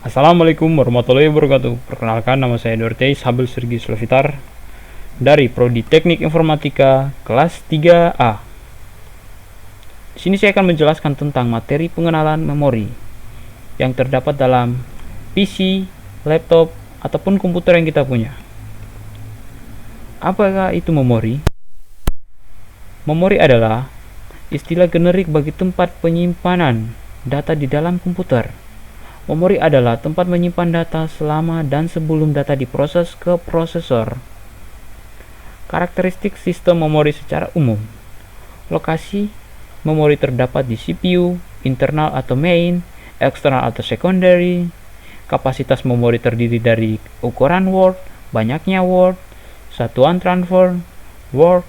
Assalamualaikum warahmatullahi wabarakatuh. Perkenalkan, nama saya Dorteis Habel Sergi Slovitar dari Prodi Teknik Informatika kelas 3A. Di sini saya akan menjelaskan tentang materi pengenalan memori yang terdapat dalam PC, laptop, ataupun komputer yang kita punya. Apakah itu memori? Memori adalah istilah generik bagi tempat penyimpanan data di dalam komputer. Memori adalah tempat menyimpan data selama dan sebelum data diproses ke prosesor. Karakteristik sistem memori secara umum. Lokasi memori terdapat di CPU, internal atau main, eksternal atau secondary. Kapasitas memori terdiri dari ukuran word, banyaknya word, satuan transfer, word,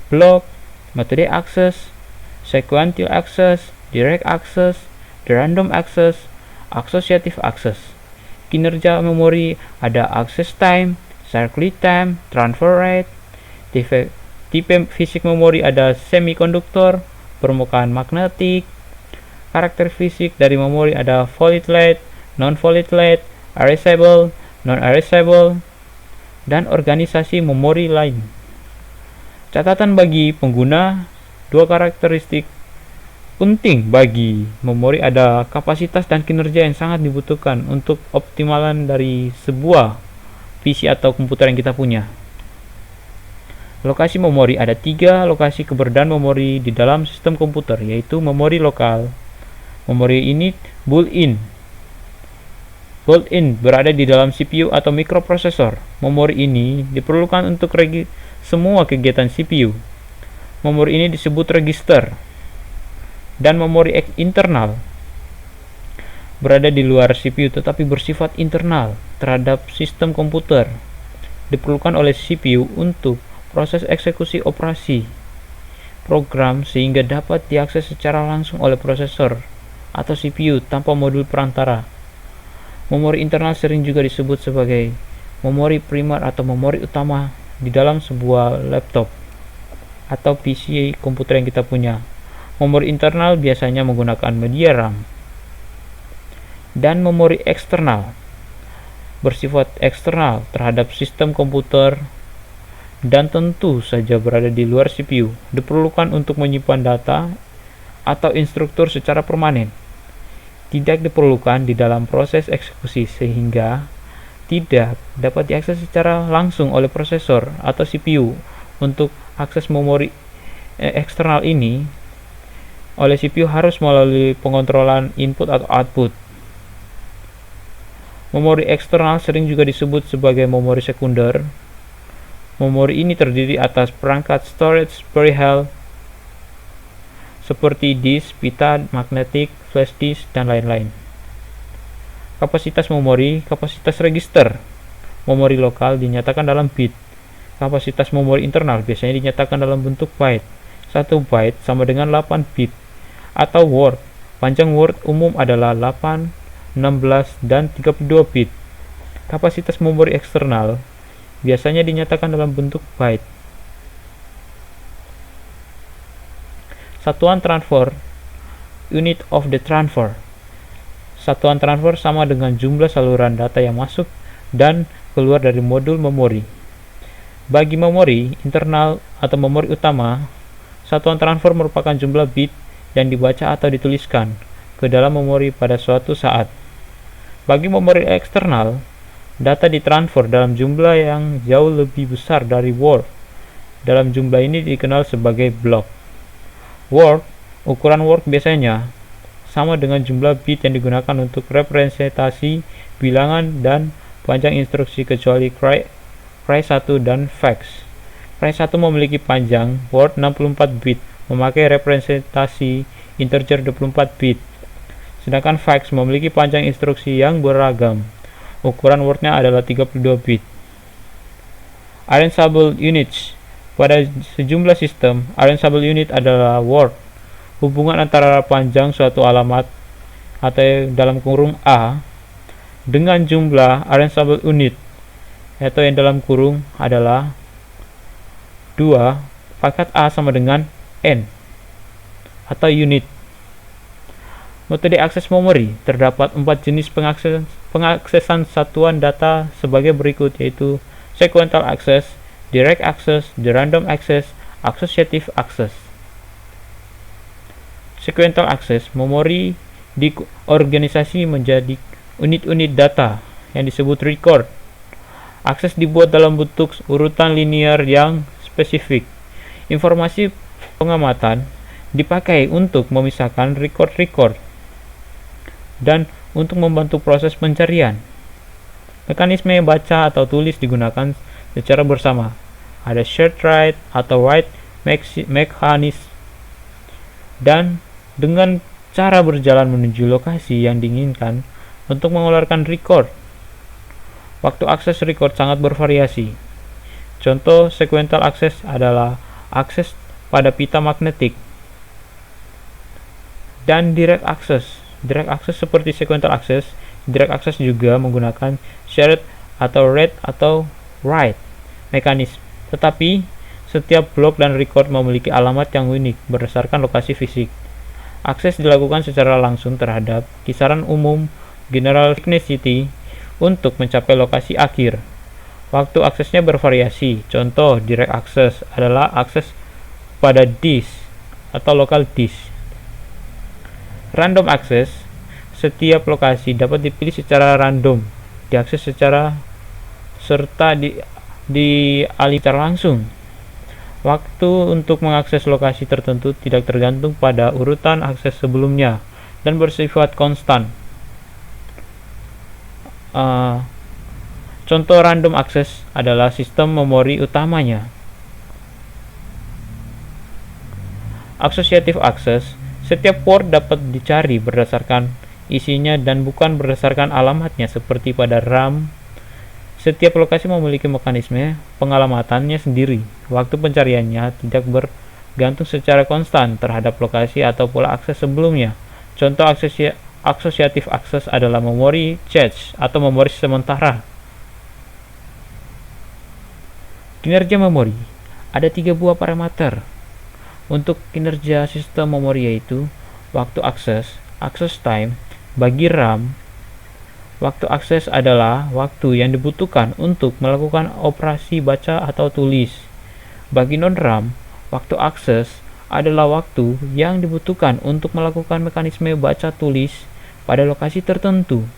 block, metode akses, sequential access, direct access, random access, associative access. Kinerja memori ada access time, cycle time, transfer rate. Tipe fisik memori ada semikonduktor, permukaan magnetik. Karakter fisik dari memori ada volatile, non-volatile, erasable, non-erasable, dan organisasi memori lain. Catatan bagi pengguna, dua karakteristik penting bagi memori ada kapasitas dan kinerja yang sangat dibutuhkan untuk optimalan dari sebuah PC atau komputer yang kita punya. Lokasi memori ada 3 lokasi keberadaan memori di dalam sistem komputer, yaitu memori lokal. Memori ini built-in berada di dalam CPU atau mikroprosesor. Memori ini diperlukan untuk semua kegiatan CPU. Memori ini disebut register. Dan memori internal berada di luar CPU tetapi bersifat internal terhadap sistem komputer. Diperlukan oleh CPU untuk proses eksekusi operasi program sehingga dapat diakses secara langsung oleh prosesor atau CPU tanpa modul perantara. Memori internal sering juga disebut sebagai memori primer atau memori utama di dalam sebuah laptop atau PC komputer yang kita punya. Memori internal biasanya menggunakan media RAM. Dan memori eksternal bersifat eksternal terhadap sistem komputer dan tentu saja berada di luar CPU. Diperlukan untuk menyimpan data atau instruktur secara permanen. Tidak diperlukan di dalam proses eksekusi sehingga tidak dapat diakses secara langsung oleh prosesor atau CPU. Untuk akses memori eksternal ini oleh CPU harus melalui pengontrolan input atau output. Memori eksternal sering juga disebut sebagai memori sekunder. Memori ini terdiri atas perangkat storage perihal seperti disk, pita, magnetik, flash disk, dan lain-lain. Kapasitas memori, kapasitas register. Memori lokal dinyatakan dalam bit. Kapasitas memori internal biasanya dinyatakan dalam bentuk byte. 1 byte sama dengan 8 bit. Atau word. Panjang word umum adalah 8, 16, dan 32 bit. Kapasitas memori eksternal biasanya dinyatakan dalam bentuk byte. Satuan transfer, unit of the transfer. Satuan transfer sama dengan jumlah saluran data yang masuk dan keluar dari modul memori. Bagi memori internal atau memori utama, satuan transfer merupakan jumlah bit yang dibaca atau dituliskan ke dalam memori pada suatu saat. Bagi memori eksternal, data ditransfer dalam jumlah yang jauh lebih besar dari word. Dalam jumlah ini dikenal sebagai block. Ukuran word biasanya sama dengan jumlah bit yang digunakan untuk representasi bilangan dan panjang instruksi kecuali cry1 dan fax. Cry1 memiliki panjang word 64 bit, memakai representasi integer 24 bit. Sedangkan fax memiliki panjang instruksi yang beragam. Ukuran wordnya adalah 32 bit. Arrangeable units. Pada sejumlah sistem, arrangeable unit adalah word. Hubungan antara panjang suatu alamat atau dalam kurung A dengan jumlah arrangeable unit atau yang dalam kurung adalah 2 pangkat A sama dengan N atau unit. Metode akses memori. Terdapat 4 jenis pengaksesan satuan data sebagai berikut, yaitu sequential access, direct access, the random access, associative access. Sequential access, memori diorganisasi menjadi unit-unit data yang disebut record. Akses dibuat dalam bentuk urutan linear yang spesifik. Informasi pengamatan dipakai untuk memisahkan record-record dan untuk membantu proses pencarian. Mekanisme baca atau tulis digunakan secara bersama. Ada shared write atau write mechanism, dan dengan cara berjalan menuju lokasi yang diinginkan untuk mengeluarkan record. Waktu akses record sangat bervariasi. Contoh sequential access adalah akses pada pita magnetik. Dan direct access. Direct access seperti sequential access, direct access juga menggunakan shared atau read atau write mekanisme. Tetapi setiap blok dan record memiliki alamat yang unik berdasarkan lokasi fisik. Akses dilakukan secara langsung terhadap kisaran umum general synchronicity untuk mencapai lokasi akhir. Waktu aksesnya bervariasi. Contoh direct access adalah akses pada disk atau local disk. Random access, setiap lokasi dapat dipilih secara random, diakses secara serta dialih secara langsung. Waktu untuk mengakses lokasi tertentu tidak tergantung pada urutan akses sebelumnya dan bersifat konstan. Contoh random access adalah sistem memori utamanya. Associative access, setiap port dapat dicari berdasarkan isinya dan bukan berdasarkan alamatnya seperti pada RAM. Setiap lokasi memiliki mekanisme pengalamatannya sendiri. Waktu pencariannya tidak bergantung secara konstan terhadap lokasi atau pola akses sebelumnya. Contoh associative access adalah memori cache atau memori sementara. Kinerja memori. Ada 3 buah parameter untuk kinerja sistem memori, yaitu waktu akses, access time. Bagi RAM, waktu akses adalah waktu yang dibutuhkan untuk melakukan operasi baca atau tulis. Bagi non-RAM, waktu akses adalah waktu yang dibutuhkan untuk melakukan mekanisme baca tulis pada lokasi tertentu.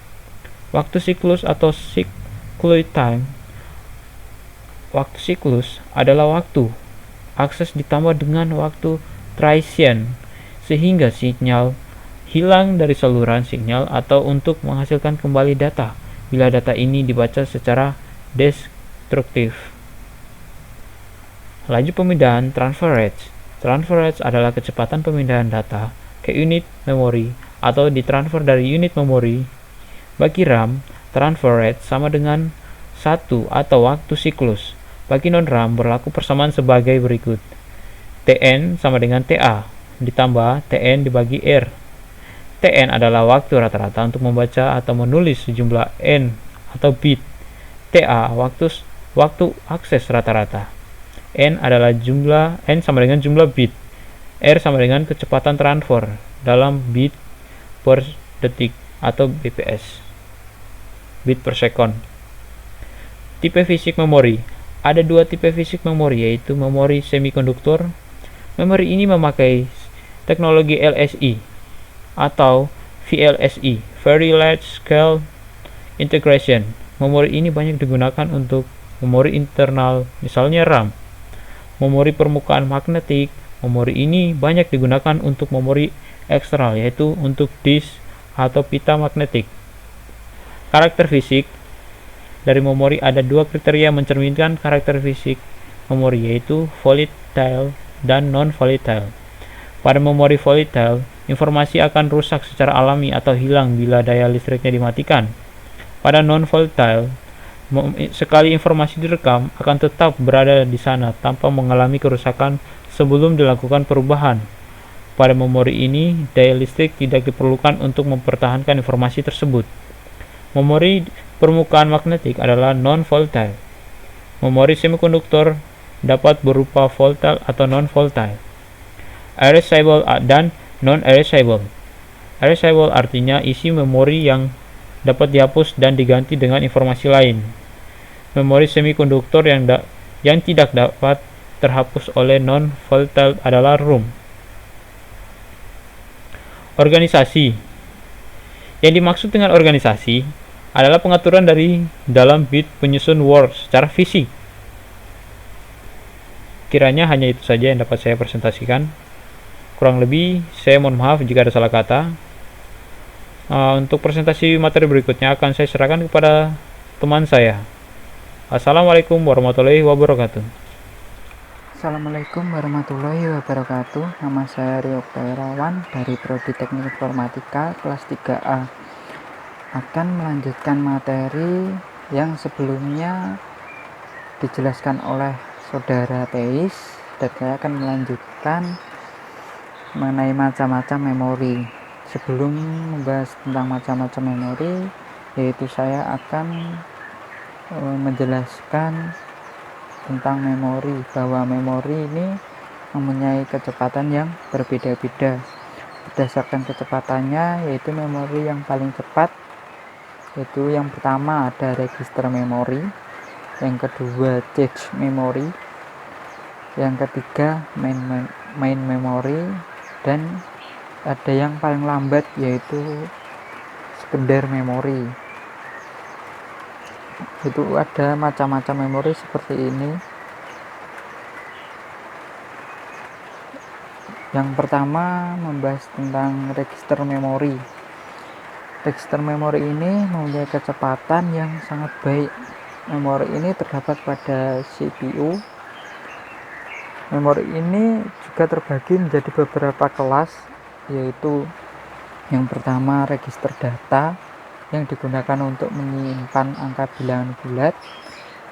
Waktu siklus atau cycloid time. Waktu siklus adalah waktu akses ditambah dengan waktu transient sehingga sinyal hilang dari saluran sinyal atau untuk menghasilkan kembali data bila data ini dibaca secara destruktif. Laju pemindahan transfer rates. Transfer rates adalah kecepatan pemindahan data ke unit memori atau ditransfer dari unit memori. Bagi RAM, transfer rate sama dengan 1 atau waktu siklus. Bagi non-RAM berlaku persamaan sebagai berikut. Tn sama dengan TA ditambah Tn dibagi R. Tn adalah waktu rata-rata untuk membaca atau menulis sejumlah N atau bit. TA waktu akses rata-rata. N adalah jumlah N sama dengan jumlah bit. R sama dengan kecepatan transfer dalam bit per detik atau BPS. Bit per second. Tipe fisik memori. Ada 2 tipe fisik memori, yaitu memori semikonduktor. Memori ini memakai teknologi LSI atau VLSI, Very Large Scale Integration. Memori ini banyak digunakan untuk memori internal, misalnya RAM. Memori permukaan magnetik. Memori ini banyak digunakan untuk memori eksternal, yaitu untuk disk atau pita magnetik. Karakter fisik dari memori. Ada 2 kriteria mencerminkan karakter fisik memori, yaitu volatile dan non-volatile. Pada memori volatile, informasi akan rusak secara alami atau hilang bila daya listriknya dimatikan. Pada non-volatile, sekali informasi direkam akan tetap berada di sana tanpa mengalami kerusakan sebelum dilakukan perubahan. Pada memori ini, daya listrik tidak diperlukan untuk mempertahankan informasi tersebut. Memori permukaan magnetik adalah non-volatile. Memori semikonduktor dapat berupa volatile atau non-volatile, erasable dan non-erasable. Erasable artinya isi memori yang dapat dihapus dan diganti dengan informasi lain. Memori semikonduktor yang tidak dapat terhapus oleh non-volatile adalah ROM. Organisasi. Yang dimaksud dengan organisasi adalah pengaturan dari dalam bit penyusun Word secara fisik. Kiranya hanya itu saja yang dapat saya presentasikan. Kurang lebih, saya mohon maaf jika ada salah kata. Untuk presentasi materi berikutnya akan saya serahkan kepada teman saya. Assalamualaikum warahmatullahi wabarakatuh. Assalamualaikum warahmatullahi wabarakatuh. Nama saya Rio Kairawan dari Prodi Teknik Informatika kelas 3A. Akan melanjutkan materi yang sebelumnya dijelaskan oleh saudara Teis, dan saya akan melanjutkan mengenai macam-macam memori. Sebelum membahas tentang macam-macam memori, yaitu saya akan menjelaskan tentang memori, bahwa memori ini mempunyai kecepatan yang berbeda-beda. Berdasarkan kecepatannya, yaitu memori yang paling cepat, yaitu yang pertama ada register memori, yang kedua cache memori, yang ketiga main memory, dan ada yang paling lambat yaitu secondary memory. Itu ada macam-macam memori seperti ini. Yang pertama membahas tentang register memori. Register memori ini mempunyai kecepatan yang sangat baik. Memori ini terdapat pada CPU. Memori ini juga terbagi menjadi beberapa kelas, yaitu yang pertama register data yang digunakan untuk menyimpan angka bilangan bulat.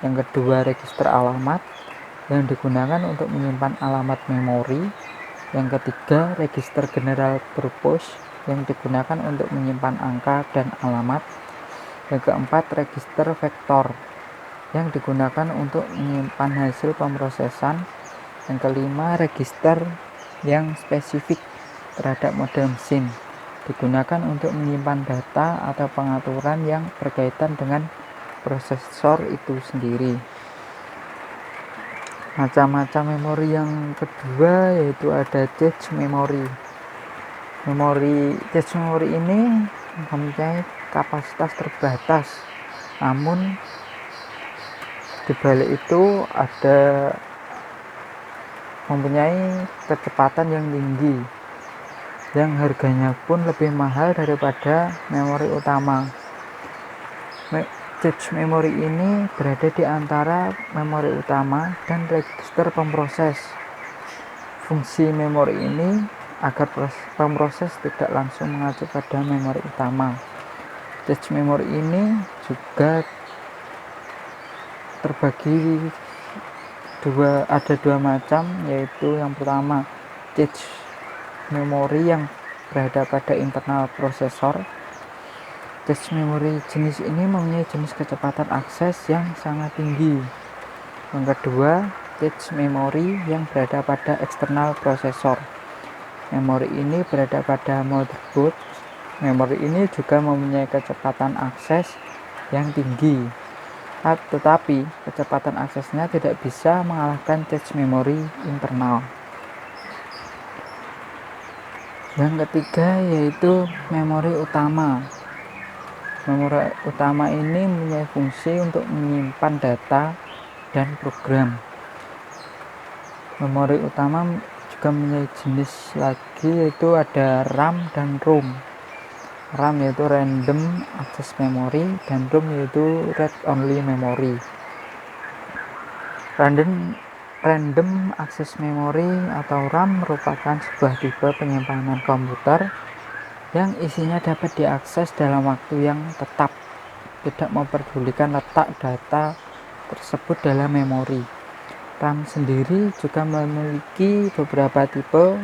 Yang kedua register alamat yang digunakan untuk menyimpan alamat memori. Yang ketiga register general purpose yang digunakan untuk menyimpan angka dan alamat. Yang keempat register vektor yang digunakan untuk menyimpan hasil pemrosesan. Yang kelima register yang spesifik terhadap model mesin, digunakan untuk menyimpan data atau pengaturan yang berkaitan dengan prosesor itu sendiri. Macam-macam memori yang kedua yaitu ada cache memory. Cache memory ini mempunyai kapasitas terbatas, namun dibalik itu ada mempunyai kecepatan yang tinggi, yang harganya pun lebih mahal daripada memori utama. Cache memory ini berada di antara memori utama dan register pemroses. Fungsi memori ini agar pemroses tidak langsung mengacu pada memori utama. Cache memory ini juga terbagi ada dua macam, yaitu yang pertama cache memori yang berada pada internal prosesor. Cache memory jenis ini mempunyai jenis kecepatan akses yang sangat tinggi. Yang kedua, cache memory yang berada pada eksternal prosesor. Memori ini berada pada motherboard. Memori ini juga mempunyai kecepatan akses yang tinggi, tetapi kecepatan aksesnya tidak bisa mengalahkan cache memory internal. Yang ketiga yaitu memori utama. Memori utama ini mempunyai fungsi untuk menyimpan data dan program. Memori utama juga mempunyai jenis lagi, yaitu ada RAM dan ROM. RAM yaitu Random Access Memory dan ROM yaitu Read Only Memory. Random Access Memory atau RAM merupakan sebuah tipe penyimpanan komputer yang isinya dapat diakses dalam waktu yang tetap, tidak memperdulikan letak data tersebut dalam memori. RAM sendiri juga memiliki beberapa tipe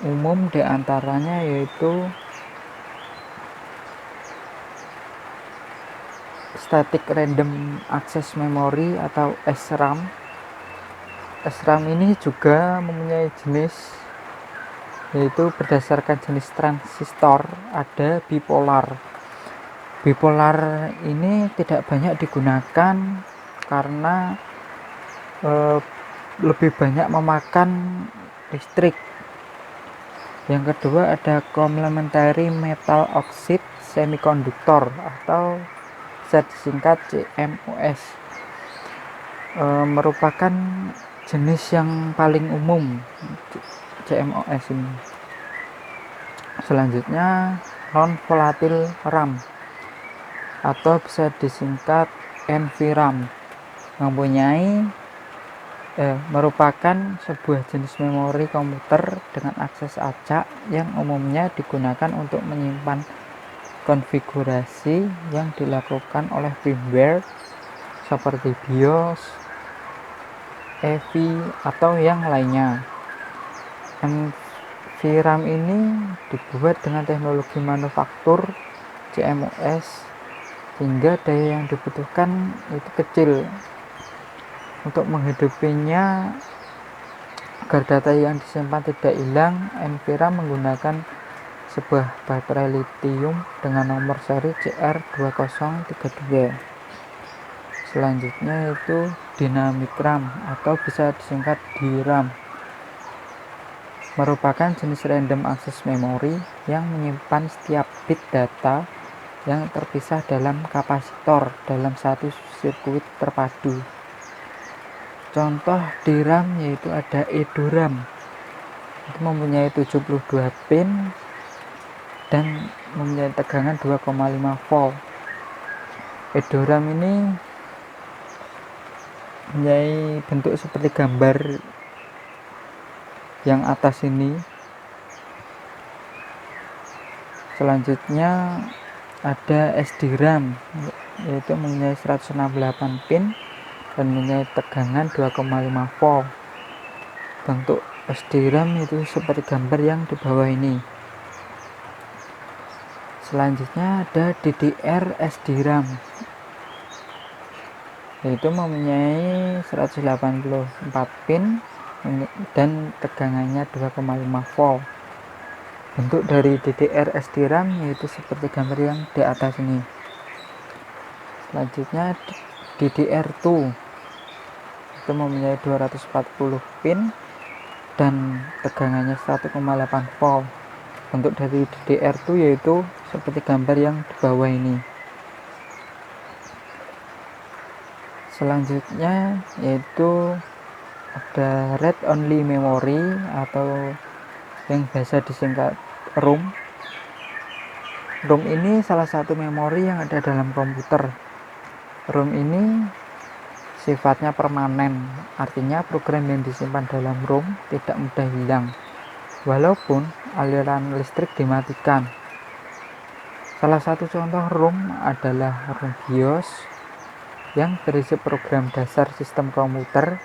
umum, diantaranya yaitu Static Random Access Memory atau SRAM. SRAM ini juga mempunyai jenis yaitu berdasarkan jenis transistor ada bipolar. Bipolar ini tidak banyak digunakan karena lebih banyak memakan listrik. Yang kedua ada complementary metal oxide semiconductor atau bisa disingkat CMOS. Merupakan jenis yang paling umum CMOS ini. Selanjutnya non volatile RAM atau bisa disingkat NVRAM, merupakan sebuah jenis memori komputer dengan akses acak yang umumnya digunakan untuk menyimpan konfigurasi yang dilakukan oleh firmware seperti BIOS, EVI, atau yang lainnya. NVRAM ini dibuat dengan teknologi manufaktur CMOS sehingga daya yang dibutuhkan itu kecil. Untuk menghidupinya agar data yang disimpan tidak hilang, NVRAM menggunakan sebuah baterai litium dengan nomor seri CR2032. Selanjutnya itu dynamic RAM atau bisa disingkat DRAM, merupakan jenis random access memory yang menyimpan setiap bit data yang terpisah dalam kapasitor dalam satu sirkuit terpadu. Contoh DRAM yaitu ada EDORAM, itu mempunyai 72 pin dan mempunyai tegangan 2,5 volt. EDORAM ini mempunyai bentuk seperti gambar yang atas ini. Selanjutnya ada SDRAM, yaitu mempunyai 168 pin dan mempunyai tegangan 2,5 volt. Bentuk SDRAM itu seperti gambar yang di bawah ini. Selanjutnya ada DDR SDRAM, yaitu mempunyai 184 pin dan tegangannya 2,5 volt. Bentuk dari DDR SDRAM yaitu seperti gambar yang di atas ini. Selanjutnya DDR2 itu mempunyai 240 pin dan tegangannya 1,8 volt. Bentuk dari DDR2 yaitu seperti gambar yang di bawah ini. Selanjutnya yaitu ada read only memory atau yang biasa disingkat ROM. ROM ini salah satu memori yang ada dalam komputer. ROM ini sifatnya permanen, artinya program yang disimpan dalam ROM tidak mudah hilang walaupun aliran listrik dimatikan. Salah satu contoh ROM adalah ROM BIOS yang berisi program dasar sistem komputer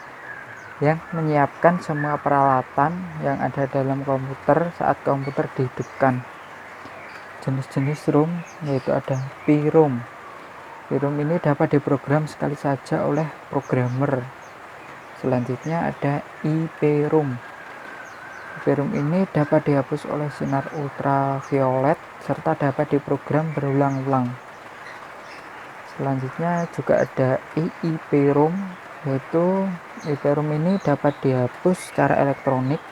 yang menyiapkan semua peralatan yang ada dalam komputer saat komputer dihidupkan. Jenis-jenis ROM yaitu ada PROM. PROM ini dapat diprogram sekali saja oleh programmer. Selanjutnya ada EPROM. EPROM ini dapat dihapus oleh sinar ultraviolet serta dapat diprogram berulang-ulang. Selanjutnya juga ada EEPROM, yaitu EPROM ini dapat dihapus secara elektronik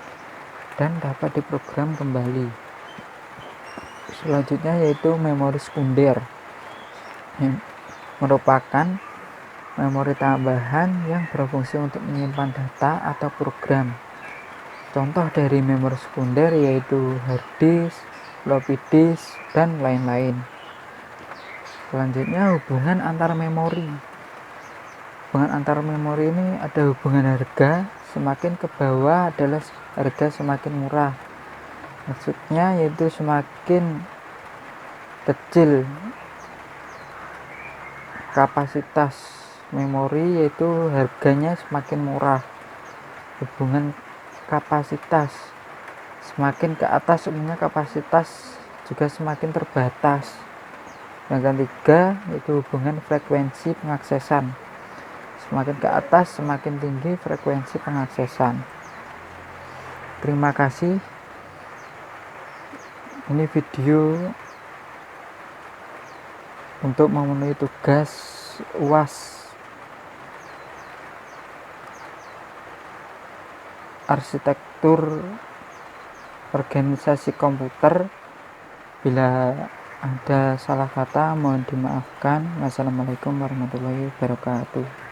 dan dapat diprogram kembali. Selanjutnya yaitu memori sekunder, merupakan memori tambahan yang berfungsi untuk menyimpan data atau program. Contoh dari memori sekunder yaitu hard disk, floppy disk, dan lain-lain. Selanjutnya hubungan antar memori. Hubungan antar memori ini ada hubungan harga, semakin ke bawah adalah harga semakin murah. Maksudnya yaitu semakin kecil kapasitas memori yaitu harganya semakin murah. Hubungan kapasitas, semakin ke atas umumnya kapasitas juga semakin terbatas. Yang ketiga yaitu hubungan frekuensi pengaksesan, semakin ke atas semakin tinggi frekuensi pengaksesan. Terima kasih. Ini video untuk memenuhi tugas UAS arsitektur organisasi komputer. Bila ada salah kata mohon dimaafkan. Wassalamualaikum warahmatullahi wabarakatuh.